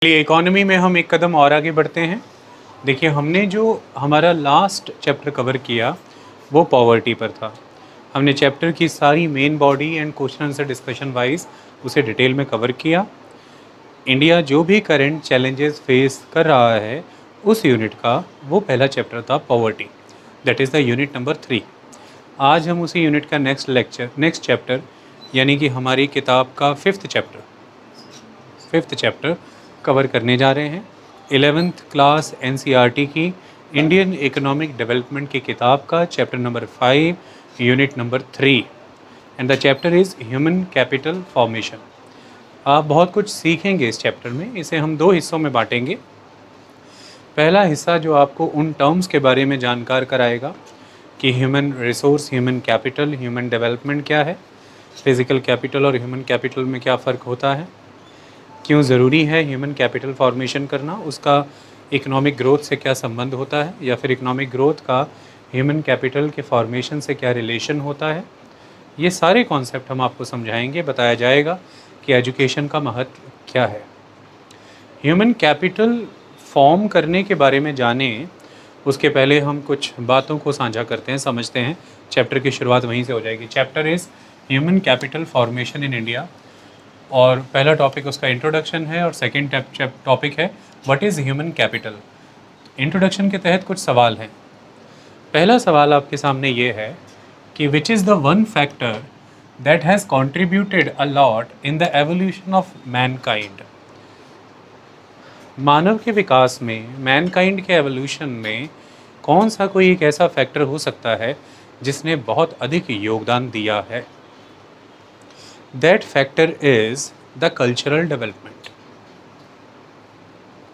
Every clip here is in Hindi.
चलिए इकोनॉमी में हम एक कदम और आगे बढ़ते हैं। देखिए हमने जो हमारा लास्ट चैप्टर कवर किया वो पॉवर्टी पर था। हमने चैप्टर की सारी main body and question answer discussion wise उसे डिटेल में कवर किया। इंडिया जो भी करंट चैलेंजेस फेस कर रहा है उस यूनिट का वो पहला चैप्टर था poverty, that is the unit number 3। आज हम उसी यूनिट का नेक्स्ट चैप्टर यानी कि हमारी किताब का फिफ्थ चैप्टर कवर करने जा रहे हैं। 11th क्लास NCERT की इंडियन इकोनॉमिक डेवलपमेंट की किताब का chapter number 5 unit number 3 and the chapter is human capital formation. आप बहुत कुछ सीखेंगे इस चैप्टर में। इसे हम दो हिस्सों में बांटेंगे। पहला हिस्सा जो आपको उन टर्म्स के बारे में जानकार कराएगा कि human resource, human capital, human development क्या है, फिज़िकल कैपिटल और ह्यूमन कैपिटल में क्या फ़र्क होता है, क्यों ज़रूरी है ह्यूमन कैपिटल फॉर्मेशन करना, उसका इकोनॉमिक ग्रोथ से क्या संबंध होता है, या फिर इकोनॉमिक ग्रोथ का ह्यूमन कैपिटल के फॉर्मेशन से क्या रिलेशन होता है। ये सारे कॉन्सेप्ट हम आपको समझाएंगे। बताया जाएगा कि एजुकेशन का महत्व क्या है। ह्यूमन कैपिटल फॉर्म करने के बारे में जानें उसके पहले हम कुछ बातों को साझा करते हैं, समझते हैं। चैप्टर की शुरुआत वहीं से हो जाएगी। Chapter is human capital formation in India और पहला टॉपिक उसका इंट्रोडक्शन है और सेकंड टॉपिक है what is human capital. Introduction के तहत कुछ सवाल हैं। पहला सवाल आपके सामने ये है कि which is the one factor that has contributed a lot in the evolution of mankind. मानव के विकास में, मैनकाइंड के एवोल्यूशन में कौन सा कोई एक ऐसा फैक्टर हो सकता है जिसने बहुत अधिक योगदान दिया है। That factor is the cultural development।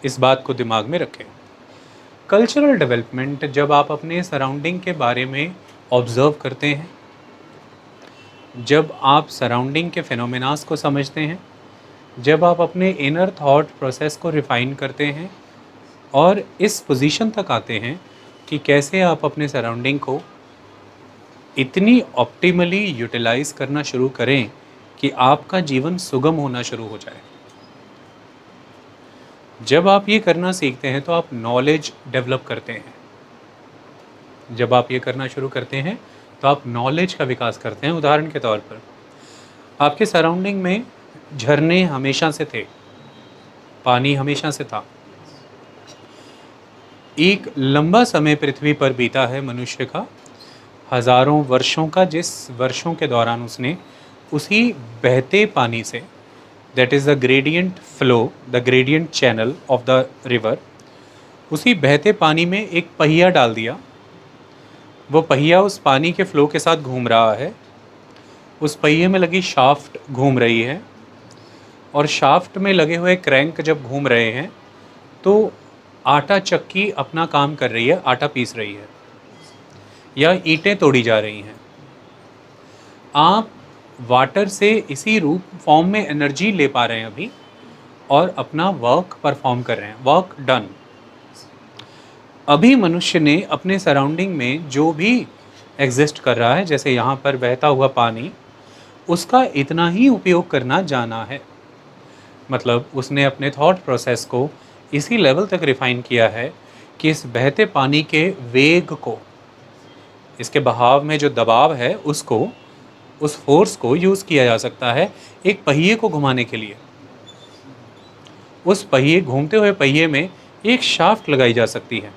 इस बात को दिमाग में रखें। कल्चरल डेवलपमेंट जब आप अपने सराउंडिंग के बारे में ऑब्ज़र्व करते हैं, जब आप सराउंडिंग के फिनोमेनास को समझते हैं, जब आप अपने इनर थॉट प्रोसेस को रिफ़ाइन करते हैं और इस पोजीशन तक आते हैं कि कैसे आप अपने सराउंडिंग को इतनी ऑप्टिमली यूटिलाइज़ करना शुरू करें कि आपका जीवन सुगम होना शुरू हो जाए। जब आप ये करना सीखते हैं तो आप नॉलेज डेवलप करते हैं। जब आप ये करना शुरू करते हैं तो आप नॉलेज का विकास करते हैं। उदाहरण के तौर पर आपके सराउंडिंग में झरने हमेशा से थे, पानी हमेशा से था। एक लंबा समय पृथ्वी पर बीता है मनुष्य का, हज़ारों वर्षों का, जिस वर्षों के दौरान उसने उसी बहते पानी से, that is the gradient flow, the gradient channel of the river, उसी बहते पानी में एक पहिया डाल दिया। वो पहिया उस पानी के फ्लो के साथ घूम रहा है। उस पहिए में लगी शाफ्ट घूम रही है और शाफ्ट में लगे हुए क्रैंक जब घूम रहे हैं तो आटा चक्की अपना काम कर रही है, आटा पीस रही है या ईंटें तोड़ी जा रही हैं। आप वाटर से इसी रूप फॉर्म में एनर्जी ले पा रहे हैं अभी और अपना वर्क परफॉर्म कर रहे हैं, वर्क डन। अभी मनुष्य ने अपने सराउंडिंग में जो भी एग्जिस्ट कर रहा है, जैसे यहाँ पर बहता हुआ पानी, उसका इतना ही उपयोग करना जाना है। मतलब उसने अपने थॉट प्रोसेस को इसी लेवल तक रिफाइन किया है कि इस बहते पानी के वेग को, इसके बहाव में जो दबाव है उसको, उस फोर्स को यूज़ किया जा सकता है एक पहिए को घुमाने के लिए। उस पहिए, घूमते हुए पहिए में एक शाफ्ट लगाई जा सकती है।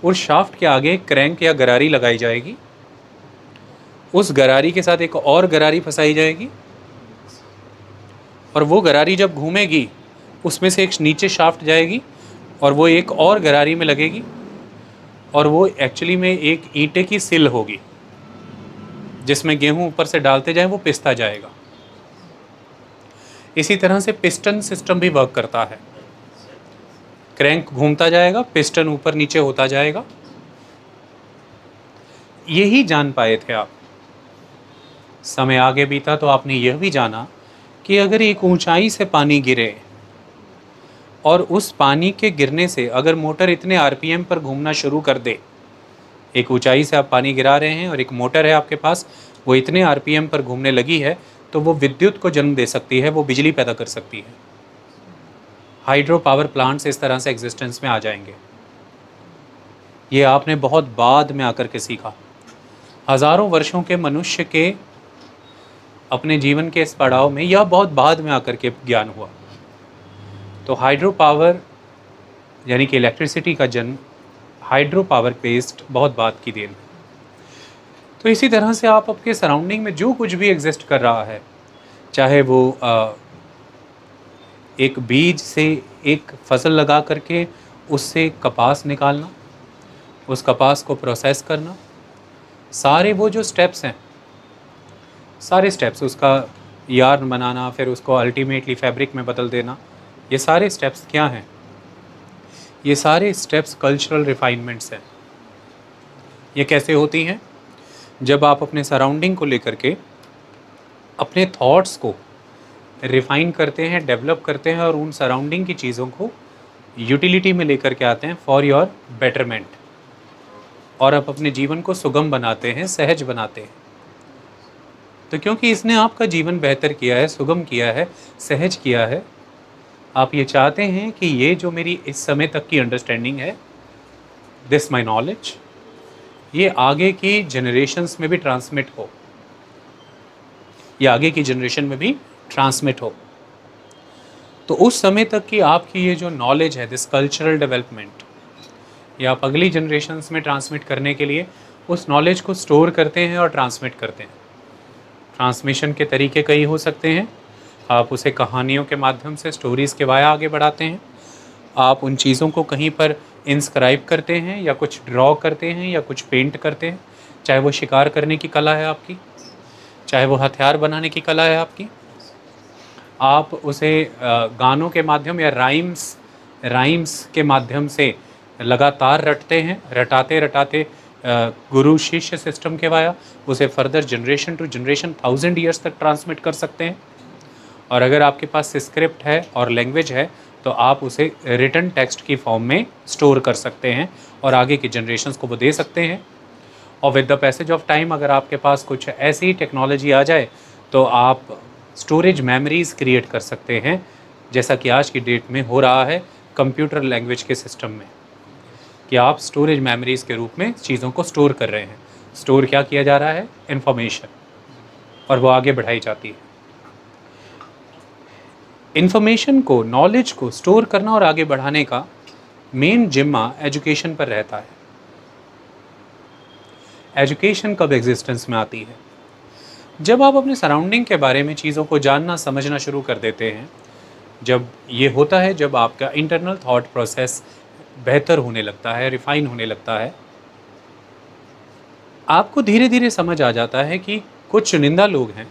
उस शाफ्ट के आगे क्रैंक या गरारी लगाई जाएगी। उस गरारी के साथ एक और गरारी फंसाई जाएगी और वो गरारी जब घूमेगी उसमें से एक नीचे शाफ्ट जाएगी और वो एक और गरारी में लगेगी और वो एक्चुअली में एक ईंटे की सिल होगी जिसमें गेहूं ऊपर से डालते जाएं वो पिसता जाएगा। इसी तरह से पिस्टन सिस्टम भी वर्क करता है। क्रैंक घूमता जाएगा, पिस्टन ऊपर नीचे होता जाएगा। यही जान पाए थे आप। समय आगे बीता तो आपने यह भी जाना कि अगर एक ऊंचाई से पानी गिरे और उस पानी के गिरने से अगर मोटर इतने RPM पर घूमना शुरू कर दे, एक ऊंचाई से आप पानी गिरा रहे हैं और एक मोटर है आपके पास, वो इतने RPM पर घूमने लगी है तो वो विद्युत को जन्म दे सकती है, वो बिजली पैदा कर सकती है। हाइड्रो पावर प्लांट्स इस तरह से एग्जिस्टेंस में आ जाएंगे। ये आपने बहुत बाद में आकर के सीखा, हज़ारों वर्षों के मनुष्य के अपने जीवन के इस पड़ाव में यह बहुत बाद में आकर के ज्ञान हुआ। तो हाइड्रो पावर यानी कि इलेक्ट्रिसिटी का जन्म हाइड्रो पावर बेस्ड बहुत बाद की देन है। तो इसी तरह से आप आपके सराउंडिंग में जो कुछ भी एग्जिस्ट कर रहा है, चाहे वो एक बीज से एक फसल लगा करके उससे कपास निकालना, उस कपास को प्रोसेस करना, सारे वो जो स्टेप्स हैं, सारे स्टेप्स, उसका यार्न बनाना, फिर उसको अल्टीमेटली फैब्रिक में बदल देना, ये सारे स्टेप्स क्या हैं? ये सारे स्टेप्स कल्चरल रिफाइनमेंट्स हैं। ये कैसे होती हैं? जब आप अपने सराउंडिंग को लेकर के अपने थॉट्स को रिफाइन करते हैं, डेवलप करते हैं और उन सराउंडिंग की चीज़ों को यूटिलिटी में लेकर के आते हैं फॉर योर बेटरमेंट, और आप अपने जीवन को सुगम बनाते हैं, सहज बनाते हैं। तो क्योंकि इसने आपका जीवन बेहतर किया है, सुगम किया है, सहज किया है, आप ये चाहते हैं कि ये जो मेरी इस समय तक की अंडरस्टैंडिंग है, दिस माई नॉलेज, ये आगे की जनरेशन्स में भी ट्रांसमिट हो, ये आगे की जनरेशन में भी ट्रांसमिट हो। तो उस समय तक की आपकी ये जो नॉलेज है, दिस कल्चरल डेवलपमेंट, ये आप अगली जनरेशन्स में ट्रांसमिट करने के लिए उस नॉलेज को स्टोर करते हैं और ट्रांसमिट करते हैं। ट्रांसमिशन के तरीके कई हो सकते हैं। आप उसे कहानियों के माध्यम से, स्टोरीज़ के वाया आगे बढ़ाते हैं। आप उन चीज़ों को कहीं पर इंस्क्राइब करते हैं या कुछ ड्रॉ करते हैं या कुछ पेंट करते हैं, चाहे वो शिकार करने की कला है आपकी, चाहे वो हथियार बनाने की कला है आपकी। आप उसे गानों के माध्यम या राइम्स के माध्यम से लगातार रटते हैं, रटाते रटाते गुरु शिष्य सिस्टम के वाया उसे further generation to generation 1000 years तक ट्रांसमिट कर सकते हैं। और अगर आपके पास स्क्रिप्ट है और लैंग्वेज है तो आप उसे रिटन टेक्स्ट की फॉर्म में स्टोर कर सकते हैं और आगे की जनरेशन्स को वो दे सकते हैं। और with the passage of time अगर आपके पास कुछ ऐसी टेक्नोलॉजी आ जाए तो आप स्टोरेज मेमोरीज़ क्रिएट कर सकते हैं, जैसा कि आज की डेट में हो रहा है कंप्यूटर लैंग्वेज के सिस्टम में, कि आप स्टोरेज मेमोरीज़ के रूप में चीज़ों को स्टोर कर रहे हैं। स्टोर क्या किया जा रहा है? इन्फॉर्मेशन, और वो आगे बढ़ाई जाती है। इन्फॉर्मेशन को, नॉलेज को स्टोर करना और आगे बढ़ाने का मेन जिम्मा एजुकेशन पर रहता है। एजुकेशन कब एग्जिस्टेंस में आती है? जब आप अपने सराउंडिंग के बारे में चीज़ों को जानना समझना शुरू कर देते हैं। जब ये होता है, जब आपका इंटरनल थॉट प्रोसेस बेहतर होने लगता है, रिफाइन होने लगता है, आपको धीरे धीरे समझ आ जाता है कि कुछ चुनिंदा लोग हैं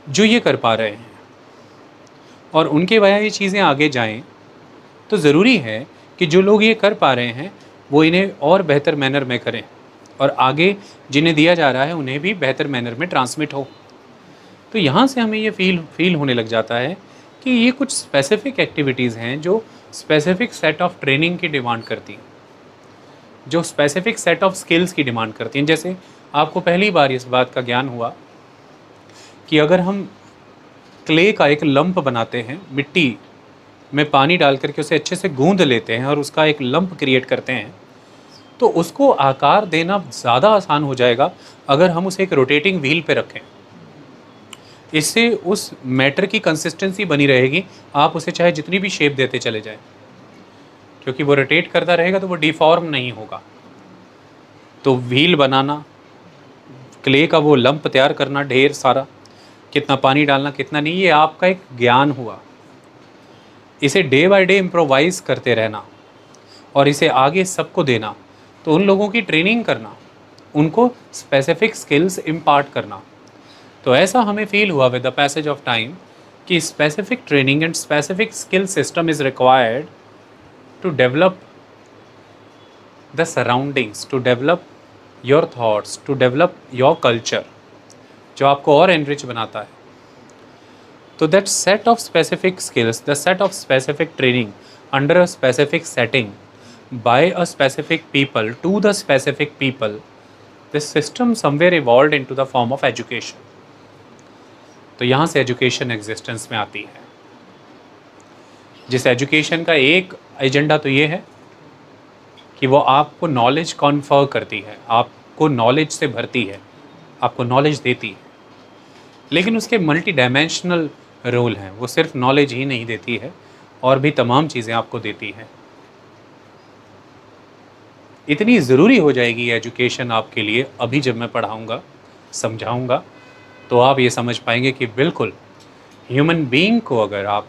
जो ये कर पा रहे हैं, और उनके वजह ये चीज़ें आगे जाएं तो ज़रूरी है कि जो लोग ये कर पा रहे हैं वो इन्हें और बेहतर मैनर में करें, और आगे जिन्हें दिया जा रहा है उन्हें भी बेहतर मैनर में ट्रांसमिट हो। तो यहाँ से हमें ये फील होने लग जाता है कि ये कुछ स्पेसिफिक एक्टिविटीज़ हैं जो स्पेसिफिक सेट ऑफ ट्रेनिंग की डिमांड करती हैं, जो स्पेसिफिक सेट ऑफ स्किल्स की डिमांड करती हैं। जैसे आपको पहली बार इस बात का ज्ञान हुआ कि अगर हम क्ले का एक लंप बनाते हैं, मिट्टी में पानी डाल करके उसे अच्छे से गूंद लेते हैं और उसका एक लंप क्रिएट करते हैं, तो उसको आकार देना ज़्यादा आसान हो जाएगा अगर हम उसे एक रोटेटिंग व्हील पे रखें। इससे उस मैटर की कंसिस्टेंसी बनी रहेगी, आप उसे चाहे जितनी भी शेप देते चले जाएं, क्योंकि वो रोटेट करता रहेगा तो वो डिफॉर्म नहीं होगा। तो व्हील बनाना, क्ले का वो लंप तैयार करना, ढेर सारा, कितना पानी डालना कितना नहीं, ये आपका एक ज्ञान हुआ। इसे डे बाय डे इम्प्रोवाइज़ करते रहना और इसे आगे सबको देना, तो उन लोगों की ट्रेनिंग करना, उनको स्पेसिफिक स्किल्स इम्पार्ट करना। तो ऐसा हमें फील हुआ with the passage of time कि specific training and specific skill system is required to develop the surroundings, to develop your thoughts, to develop your culture, जो आपको और एनरिच बनाता है। तो that set of specific skills, the set of specific training under a specific setting by a specific people to the specific people, this system somewhere evolved into the form of education. तो यहाँ से एजुकेशन एग्जिस्टेंस में आती है। जिस एजुकेशन का एक एजेंडा तो ये है कि वो आपको नॉलेज कॉन्फर करती है, आपको नॉलेज से भरती है, आपको नॉलेज देती है, लेकिन उसके मल्टी डायमेंशनल रोल हैं। वो सिर्फ नॉलेज ही नहीं देती है, और भी तमाम चीज़ें आपको देती हैं। इतनी ज़रूरी हो जाएगी एजुकेशन आपके लिए, अभी जब मैं पढ़ाऊँगा, समझाऊँगा, तो आप ये समझ पाएंगे कि बिल्कुल ह्यूमन बीइंग को अगर आप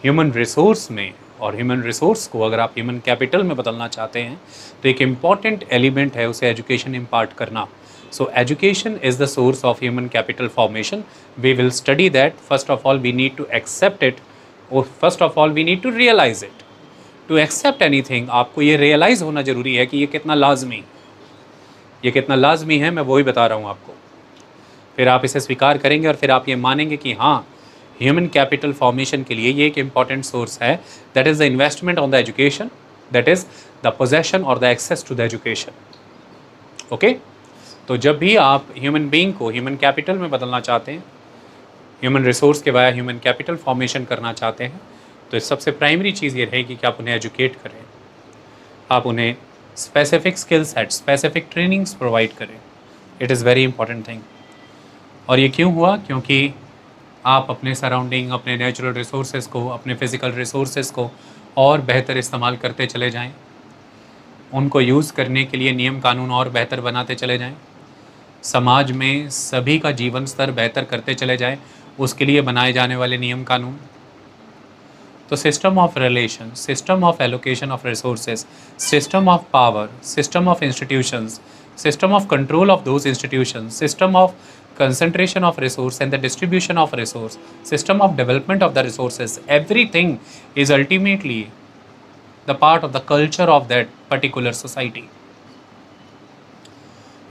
ह्यूमन रिसोर्स में, और ह्यूमन रिसोर्स को अगर आप ह्यूमन कैपिटल में बदलना चाहते हैं, तो एक इम्पॉर्टेंट एलिमेंट है उसे एजुकेशन इम्पार्ट करना। So education is the source of human capital formation. We will study that. First of all we need to accept it, और first of all we need to realise it. To accept anything, आपको ये रियलाइज़ होना ज़रूरी है कि ये कितना लाजमी, ये कितना लाजमी है, मैं वही बता रहा हूँ आपको। फिर आप इसे स्वीकार करेंगे और फिर आप ये मानेंगे कि हाँ, ह्यूमन कैपिटल फॉर्मेशन के लिए ये एक इम्पॉर्टेंट सोर्स है। That is the investment on the education, that is the possession और the access to the education. Okay, तो जब भी आप ह्यूमन बीइंग को ह्यूमन कैपिटल में बदलना चाहते हैं, ह्यूमन रिसोर्स के वाया ह्यूमन कैपिटल फॉर्मेशन करना चाहते हैं, तो सबसे प्राइमरी चीज़ ये रहेगी कि आप उन्हें एजुकेट करें, आप उन्हें specific skill set, specific trainings provide करें। It is very important thing. और ये क्यों हुआ? क्योंकि आप अपने सराउंडिंग, अपने नेचुरल रिसोर्सेज को, अपने फ़िज़िकल रिसोर्सेज को और बेहतर इस्तेमाल करते चले जाएं, उनको यूज़ करने के लिए नियम कानून और बेहतर बनाते चले जाएं, समाज में सभी का जीवन स्तर बेहतर करते चले जाएं, उसके लिए बनाए जाने वाले नियम कानून। तो system of relation, system of allocation of resources, system of power, system of institutions, system of control of those institutions, system of concentration of resource and the distribution of resource, system of development of the resources, everything is ultimately the part of the culture of that particular society.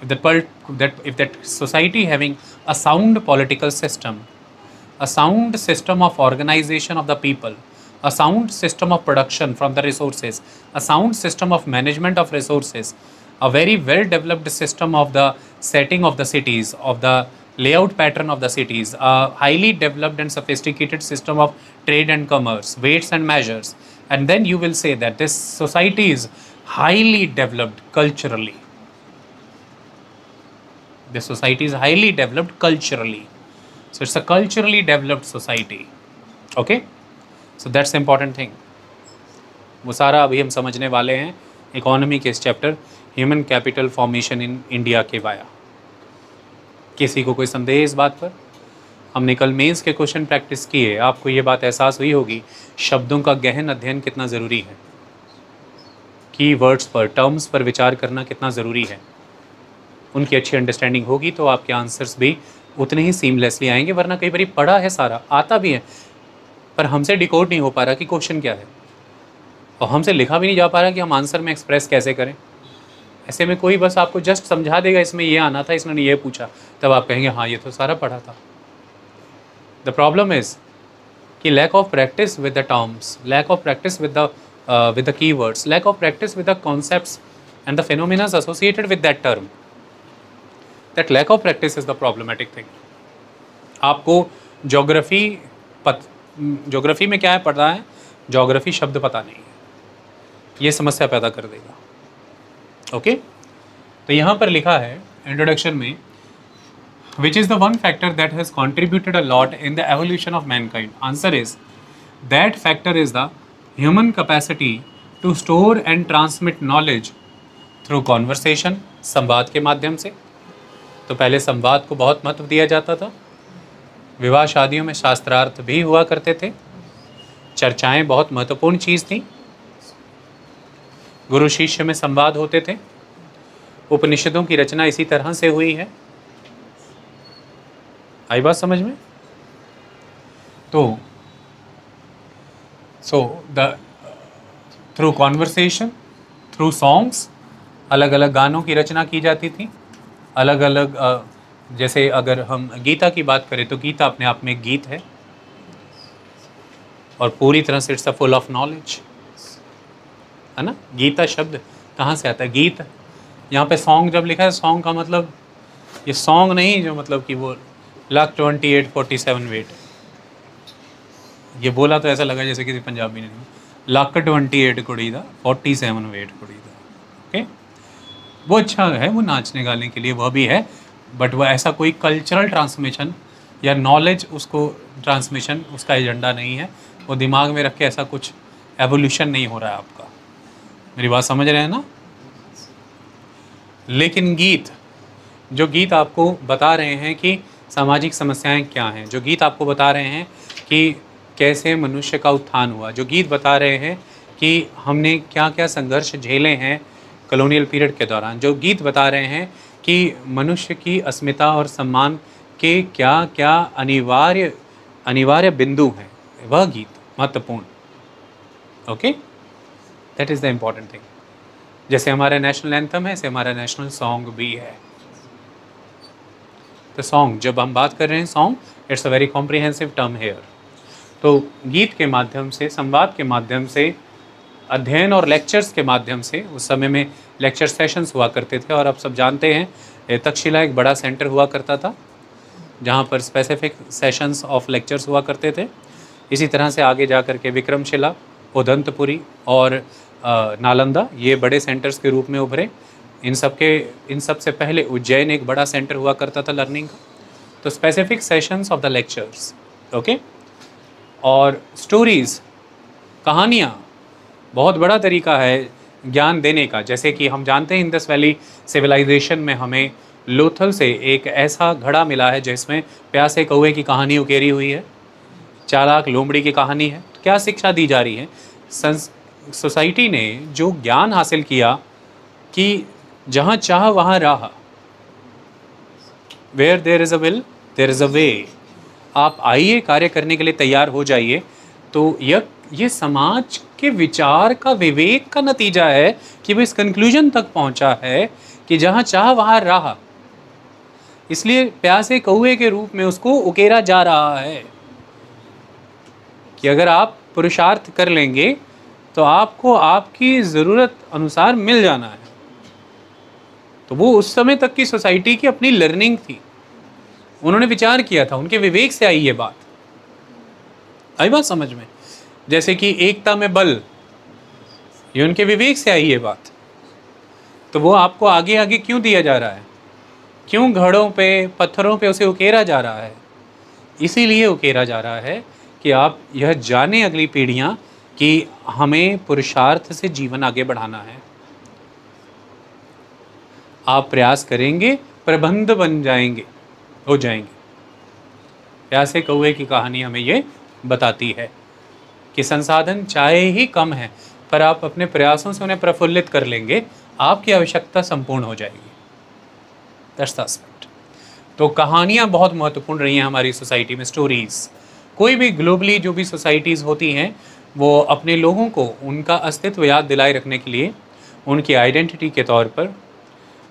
If that society having a sound political system, a sound system of organization of the people, a sound system of production from the resources, a sound system of management of resources, a very well developed system of the setting of the cities, of the layout pattern of the cities, a highly developed and sophisticated system of trade and commerce, weights and measures, and then you will say that this society is highly developed culturally. This society is highly developed culturally. So it's a culturally developed society. Okay? So that's the important thing. वो सारा अभी हम समझने वाले हैं इकोनॉमी के इस chapter human capital formation in India के वाया। किसी को कोई संदेह इस बात पर? हमने कल मेंस के क्वेश्चन प्रैक्टिस किए, आपको ये बात एहसास हुई होगी शब्दों का गहन अध्ययन कितना ज़रूरी है, की वर्ड्स पर, टर्म्स पर विचार करना कितना ज़रूरी है। उनकी अच्छी अंडरस्टैंडिंग होगी तो आपके आंसर्स भी उतने ही सीमलेसली आएंगे, वरना कई बार पढ़ा है, सारा आता भी है, पर हमसे डिकोड नहीं हो पा रहा कि क्वेश्चन क्या है, और हमसे लिखा भी नहीं जा पा रहा कि हम आंसर में एक्सप्रेस कैसे करें। ऐसे में कोई बस आपको जस्ट समझा देगा इसमें ये आना था, इसने ये पूछा, तब आप कहेंगे हाँ ये तो सारा पढ़ा था। द प्रॉब्लम इज़ कि lack of practice with the terms, lack of practice with the keywords, lack of practice with the concepts and the phenomena associated with that term, that lack of practice is the problematic thing. आपको ज्योग्राफी में क्या है पढ़ना है, ज्योग्राफी शब्द पता नहीं है, ये समस्या पैदा कर देगा। ओके तो यहाँ पर लिखा है इंट्रोडक्शन में, which is the one factor that has contributed a lot in the evolution of mankind. Answer is that factor is the human capacity to store and transmit knowledge through conversation, संवाद के माध्यम से। तो पहले संवाद को बहुत महत्व दिया जाता था, विवाह शादियों में शास्त्रार्थ भी हुआ करते थे, चर्चाएं बहुत महत्वपूर्ण चीज़ थी, गुरु शिष्य में संवाद होते थे, उपनिषदों की रचना इसी तरह से हुई है। आई बात समझ में? तो थ्रू कॉन्वर्सेशन, थ्रू सॉन्ग्स, अलग अलग गानों की रचना की जाती थी, अलग अलग जैसे अगर हम गीता की बात करें तो गीता अपने आप में एक गीत है और पूरी तरह से it's a full of knowledge, है ना। गीता शब्द कहाँ से आता है? गीत। यहाँ पे सॉन्ग जब लिखा है, सॉन्ग का मतलब ये सॉन्ग नहीं जो मतलब कि वो 12847 वेट, ये बोला तो ऐसा लगा जैसे किसी पंजाबी ने, लाख 28 कुड़ी दा 47 वेट कुड़ी दा। ओके, वो अच्छा है, वो नाचने गाने के लिए वह भी है, बट वह ऐसा कोई कल्चरल ट्रांसमिशन या नॉलेज उसको ट्रांसमिशन उसका एजेंडा नहीं है। वो दिमाग में रख के ऐसा कुछ एवोल्यूशन नहीं हो रहा है आपका। मेरी बात समझ रहे हैं ना? लेकिन गीत, जो गीत आपको बता रहे हैं कि सामाजिक समस्याएं क्या हैं, जो गीत आपको बता रहे हैं कि कैसे मनुष्य का उत्थान हुआ, जो गीत बता रहे हैं कि हमने क्या क्या संघर्ष झेले हैं कॉलोनियल पीरियड के दौरान, जो गीत बता रहे हैं कि मनुष्य की अस्मिता और सम्मान के क्या क्या अनिवार्य बिंदु हैं, वह गीत महत्वपूर्ण। Okay, that is the important thing. जैसे हमारा नेशनल एंथम है, ऐसे हमारा नेशनल सॉन्ग भी है। तो सॉन्ग, जब हम बात कर रहे हैं song, it's a very comprehensive term here. तो गीत के माध्यम से, संवाद के माध्यम से, अध्ययन और लेक्चर्स के माध्यम से, उस समय में लेक्चर सेशंस हुआ करते थे, और आप सब जानते हैं तक्षशिला एक बड़ा सेंटर हुआ करता था जहाँ पर स्पेसिफिक सेशंस ऑफ लेक्चर्स हुआ करते थे। इसी तरह से आगे जा कर के विक्रमशिला, उदंतपुरी और नालंदा ये बड़े सेंटर्स के रूप में उभरे। इन सब से पहले उज्जैन एक बड़ा सेंटर हुआ करता था लर्निंग का। तो specific sessions of the lectures, okay. और स्टोरीज़, कहानियाँ बहुत बड़ा तरीका है ज्ञान देने का। जैसे कि हम जानते हैं इंडस वैली सिविलाइजेशन में हमें लोथल से एक ऐसा घड़ा मिला है जिसमें प्यासे कौवे की कहानी उकेरी हुई है, चालाक लोमड़ी की कहानी है। तो क्या शिक्षा दी जा रही है? सोसाइटी ने जो ज्ञान हासिल किया कि जहाँ चाह वहाँ राह, where there is a will there is a way. आप आइए, कार्य करने के लिए तैयार हो जाइए। तो ये समाज के विचार का, विवेक का नतीजा है कि वो इस कंक्लूजन तक पहुंचा है कि जहाँ चाह वहाँ राह। इसलिए प्यासे कौवे के रूप में उसको उकेरा जा रहा है कि अगर आप पुरुषार्थ कर लेंगे तो आपको आपकी ज़रूरत अनुसार मिल जाना है। तो वो उस समय तक की सोसाइटी की अपनी लर्निंग थी, उन्होंने विचार किया था, उनके विवेक से आई ये बात। आई बात समझ में? जैसे कि एकता में बल, ये उनके विवेक से आई ये बात। तो वो आपको आगे आगे क्यों दिया जा रहा है? क्यों घड़ों पे, पत्थरों पे उसे उकेरा जा रहा है? इसीलिए उकेरा जा रहा है कि आप यह जाने, अगली पीढ़ियां, कि हमें पुरुषार्थ से जीवन आगे बढ़ाना है। आप प्रयास करेंगे, प्रबंध बन जाएंगे, हो जाएंगे। प्यासे कौवे की कहानी हमें ये बताती है कि संसाधन चाहे ही कम है, पर आप अपने प्रयासों से उन्हें प्रफुल्लित कर लेंगे, आपकी आवश्यकता संपूर्ण हो जाएगी। That's the aspect. तो कहानियाँ बहुत महत्वपूर्ण रही हैं हमारी सोसाइटी में, स्टोरीज़। कोई भी ग्लोबली जो भी सोसाइटीज़ होती हैं, वो अपने लोगों को उनका अस्तित्व याद दिलाए रखने के लिए, उनकी आइडेंटिटी के तौर पर,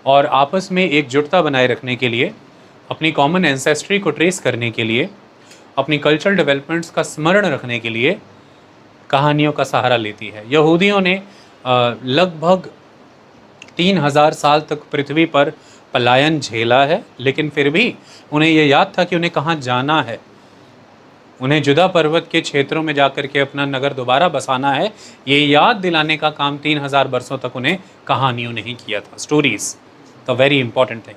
और आपस में एकजुटता बनाए रखने के लिए, अपनी कॉमन एंसेस्ट्री को ट्रेस करने के लिए, अपनी कल्चरल डेवलपमेंट्स का स्मरण रखने के लिए कहानियों का सहारा लेती है। यहूदियों ने लगभग 3000 साल तक पृथ्वी पर पलायन झेला है, लेकिन फिर भी उन्हें यह याद था कि उन्हें कहाँ जाना है। उन्हें जुदा पर्वत के क्षेत्रों में जाकर के अपना नगर दोबारा बसाना है, ये याद दिलाने का काम 3000 वर्षों तक उन्हें कहानियों ने ही किया था। Stories the very important thing.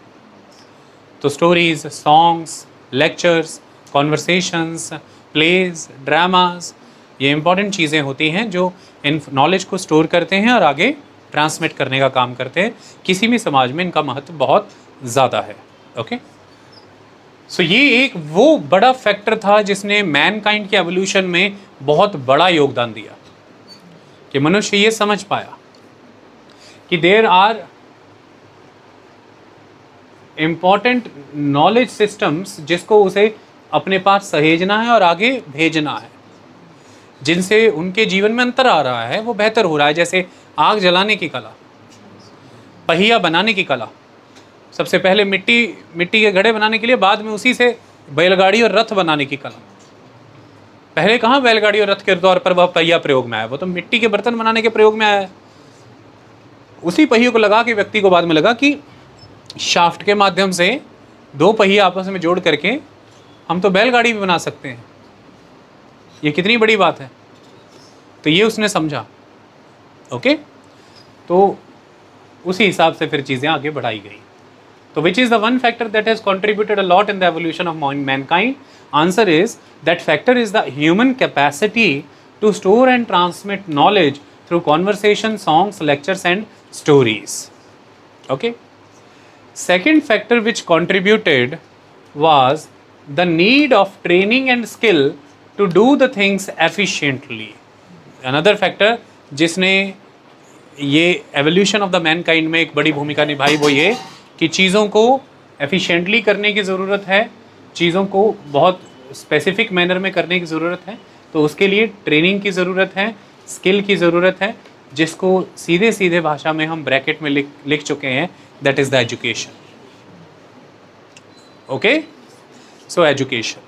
तो stories, songs, lectures, conversations, plays, dramas, ये इंपॉर्टेंट चीज़ें होती हैं जो इन नॉलेज को स्टोर करते हैं और आगे ट्रांसमिट करने का काम करते हैं। किसी भी समाज में इनका महत्व बहुत ज़्यादा है। ओके, सो ये एक वो बड़ा फैक्टर था जिसने मैनकाइंड के एवोल्यूशन में बहुत बड़ा योगदान दिया, कि मनुष्य ये समझ पाया कि there are important knowledge systems जिसको उसे अपने पास सहेजना है और आगे भेजना है, जिनसे उनके जीवन में अंतर आ रहा है, वो बेहतर हो रहा है। जैसे आग जलाने की कला, पहिया बनाने की कला, सबसे पहले मिट्टी के घड़े बनाने के लिए, बाद में उसी से बैलगाड़ी और रथ बनाने की कला। पहले कहाँ बैलगाड़ी और रथ के तौर पर वह पहिया प्रयोग में आया, वो तो मिट्टी के बर्तन बनाने के प्रयोग में आया। उसी पहिए को लगा के व्यक्ति को बाद में लगा कि शाफ्ट के माध्यम से दो पहिए आपस में जोड़ करके हम तो बैलगाड़ी भी बना सकते हैं। ये कितनी बड़ी बात है। तो ये उसने समझा। ओके, तो उसी हिसाब से फिर चीज़ें आगे बढ़ाई गई। तो which is the one factor that has contributed a lot in the evolution of mankind? Answer is that factor is the human capacity to store and transmit knowledge through conversation, songs, lectures and stories. Okay, second factor which contributed was the need of training and skill to do the things efficiently. Another factor जिसने ये evolution of the mankind में एक बड़ी भूमिका निभाई वो ये कि चीज़ों को efficiently करने की ज़रूरत है, चीज़ों को बहुत specific manner में करने की ज़रूरत है। तो उसके लिए ट्रेनिंग की ज़रूरत है, स्किल की ज़रूरत है, जिसको सीधे सीधे भाषा में हम ब्रैकेट में लिख चुके हैं, that is the education. Okay, so education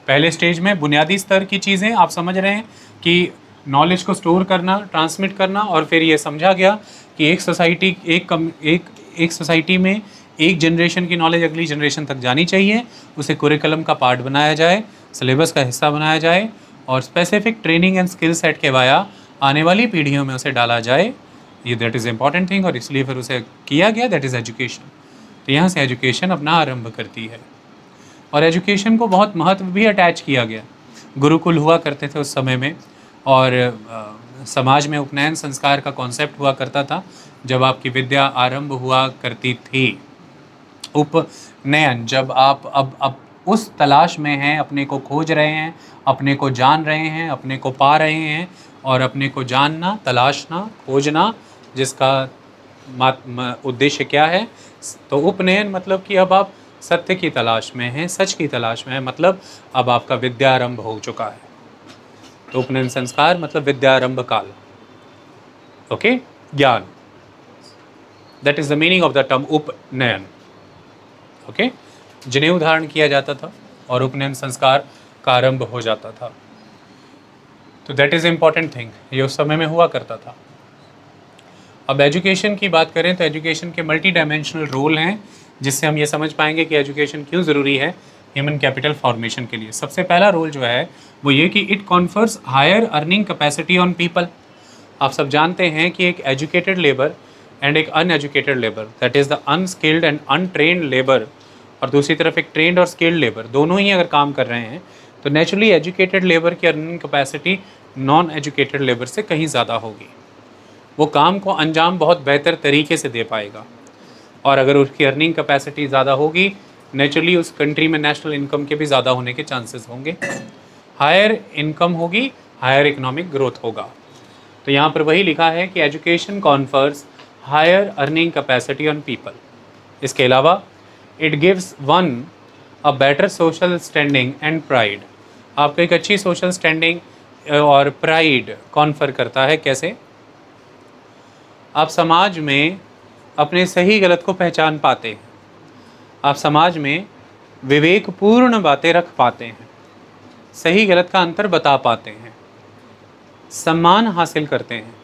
पहले स्टेज में बुनियादी स्तर की चीज़ें आप समझ रहे हैं कि नॉलेज को स्टोर करना, ट्रांसमिट करना, और फिर ये समझा गया कि एक सोसाइटी एक सोसाइटी में एक जनरेशन की नॉलेज अगली जनरेशन तक जानी चाहिए, उसे कुरिकुलम का पार्ट बनाया जाए, सिलेबस का हिस्सा बनाया जाए, और specific training and skill set के वाया आने वाली पीढ़ियों में उसे डाला जाए। ये दैट इज़ इम्पॉर्टेंट थिंग, और इसलिए फिर उसे किया गया, दैट इज़ एजुकेशन। तो यहाँ से एजुकेशन अपना आरंभ करती है, और एजुकेशन को बहुत महत्व भी अटैच किया गया। गुरुकुल हुआ करते थे उस समय में, और समाज में उपनयन संस्कार का कॉन्सेप्ट हुआ करता था जब आपकी विद्या आरंभ हुआ करती थी। उपनयन, जब आप अब उस तलाश में हैं, अपने को खोज रहे हैं, अपने को जान रहे हैं, अपने को पा रहे हैं, और अपने को जानना, तलाशना, खोजना, जिसका उद्देश्य क्या है? तो उपनयन मतलब कि अब आप सत्य की तलाश में हैं, सच की तलाश में हैं, मतलब अब आपका विद्यारंभ हो चुका है। तो उपनयन संस्कार मतलब विद्यारंभ काल। ओके, ज्ञान, that is the meaning of the term उपनयन। ओके, जिन्हें उदाहरण किया जाता था और उपनयन संस्कार का आरंभ हो जाता था। तो दैट इज़ इम्पॉर्टेंट थिंग, ये उस समय में हुआ करता था। अब एजुकेशन की बात करें तो एजुकेशन के मल्टी डायमेंशनल रोल हैं, जिससे हम ये समझ पाएंगे कि एजुकेशन क्यों ज़रूरी है ह्यूमन कैपिटल फॉर्मेशन के लिए। सबसे पहला रोल जो है वो ये कि it confers higher earning capacity on people. आप सब जानते हैं कि एक एजुकेटेड लेबर एंड एक uneducated labour, that is the unskilled and untrained labour, और दूसरी तरफ एक ट्रेंड और स्किल्ड लेबर, दोनों ही अगर काम कर रहे हैं तो नेचुरली एजुकेटेड लेबर की earning capacity non educated labour से कहीं ज़्यादा होगी। वो काम को अंजाम बहुत बेहतर तरीके से दे पाएगा, और अगर उसकी अर्निंग कैपेसिटी ज़्यादा होगी, नेचुरली उस कंट्री में नेशनल इनकम के भी ज़्यादा होने के चांसेस होंगे। हायर इनकम होगी, हायर इकोनॉमिक ग्रोथ होगा। तो यहाँ पर वही लिखा है कि education confers higher earning capacity on people. इसके अलावा it gives one a better social standing and pride. आपको एक अच्छी सोशल स्टैंडिंग और प्राइड कॉन्फर करता है। कैसे? आप समाज में अपने सही गलत को पहचान पाते हैं, आप समाज में विवेकपूर्ण बातें रख पाते हैं, सही गलत का अंतर बता पाते हैं, सम्मान हासिल करते हैं,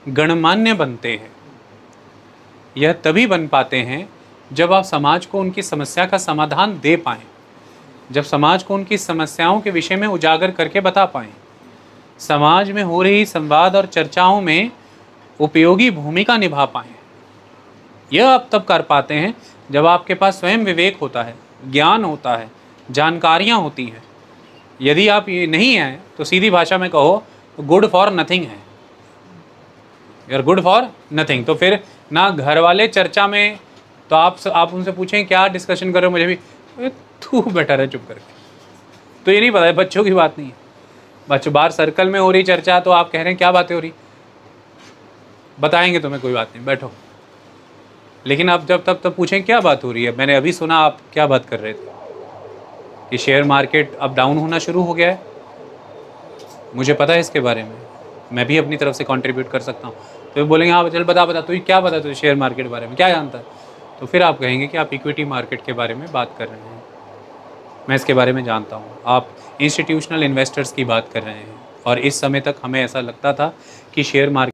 गणमान्य बनते हैं। यह तभी बन पाते हैं जब आप समाज को उनकी समस्या का समाधान दे पाएँ, जब समाज को उनकी समस्याओं के विषय में उजागर करके बता पाएँ, समाज में हो रही संवाद और चर्चाओं में उपयोगी भूमिका निभा पाएँ। यह आप तब कर पाते हैं जब आपके पास स्वयं विवेक होता है, ज्ञान होता है, जानकारियाँ होती हैं। यदि आप ये नहीं हैं तो सीधी भाषा में कहो तो गुड फॉर नथिंग है, you are good for nothing. तो फिर ना घर वाले चर्चा में, तो आप उनसे पूछें क्या डिस्कशन कर रहे हो, मुझे भी तू बेटर है चुप करके। तो ये नहीं पता है, बच्चों की बात नहीं है, बच्चों बाहर सर्कल में हो रही चर्चा, तो आप कह रहे हैं क्या बातें हो रही, बताएंगे तुम्हें, कोई बात नहीं, बैठो। लेकिन आप जब तब पूछें क्या बात हो रही है, मैंने अभी सुना आप क्या बात कर रहे थे कि शेयर मार्केट अब डाउन होना शुरू हो गया है, मुझे पता है इसके बारे में, मैं भी अपनी तरफ से कंट्रीब्यूट कर सकता हूँ। तो बोलेंगे हाँ चल बता तू क्या पता, तुझे शेयर मार्केट के बारे में क्या जानता है? तो फिर आप कहेंगे कि आप इक्विटी मार्केट के बारे में बात कर रहे हैं, मैं इसके बारे में जानता हूँ। आप इंस्टीट्यूशनल इन्वेस्टर्स की बात कर रहे हैं, और इस समय तक हमें ऐसा लगता था कि शेयर मार्केट